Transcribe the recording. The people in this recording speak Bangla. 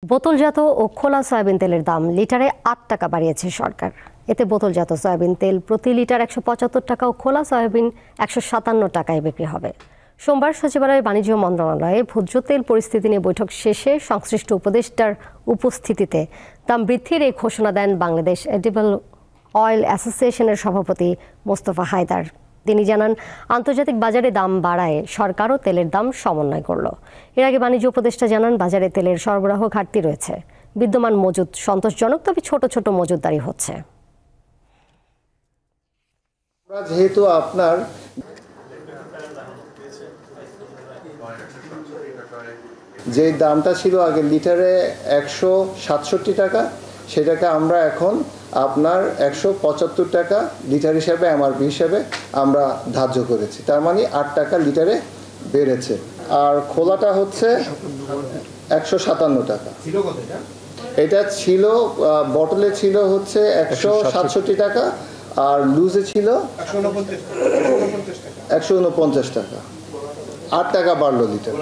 বোতলজাত ও খোলা সয়াবিন তেলের দাম লিটারে ৮ টাকা বাড়িয়েছে সরকার। এতে বোতলজাত সয়াবিন তেল প্রতি লিটার ১৭৫ টাকা ও খোলা সয়াবিন ১৫৭ টাকায় বিক্রি হবে। সোমবার সচিবালয়ের বাণিজ্য মন্ত্রণালয়ে ভোজ্য তেল পরিস্থিতি নিয়ে বৈঠক শেষে সংশ্লিষ্ট উপদেষ্টার উপস্থিতিতে দাম বৃদ্ধির এই ঘোষণা দেন বাংলাদেশ এডিবল অয়েল অ্যাসোসিয়েশনের সভাপতি মোস্তফা হায়দার। তিনি জানান, আন্তর্জাতিক বাজারে দাম বাড়ায় সরকারও তেলের দাম সমন্বয় করল। এর আগে বাণিজ্য উপদেষ্টা জানান, বাজারে তেলের সরবরাহ ঘাটতি রয়েছে। বিদ্যমান মজুদ সন্তোষজনক, তবে ছোট ছোট মজুতদারি হচ্ছে। যেহেতু আপনার যে দামটা ছিল আগে লিটারে ১৬৭ টাকা, সেটাকে আমরা এখন আপনার ১৭৫ টাকা লিটার হিসাবে এমআরপি হিসাবে আমরা ধার্য করেছি। তার মানে ৮ টাকা লিটারে বেড়েছে। আর খোলাটা হচ্ছে ১৫৭ টাকা। এটা ছিল বটলে ছিল হচ্ছে ১৬৭ টাকা, আর লুজে ছিল ১৪৯ টাকা। ৮ টাকা বাড়লো লিটার।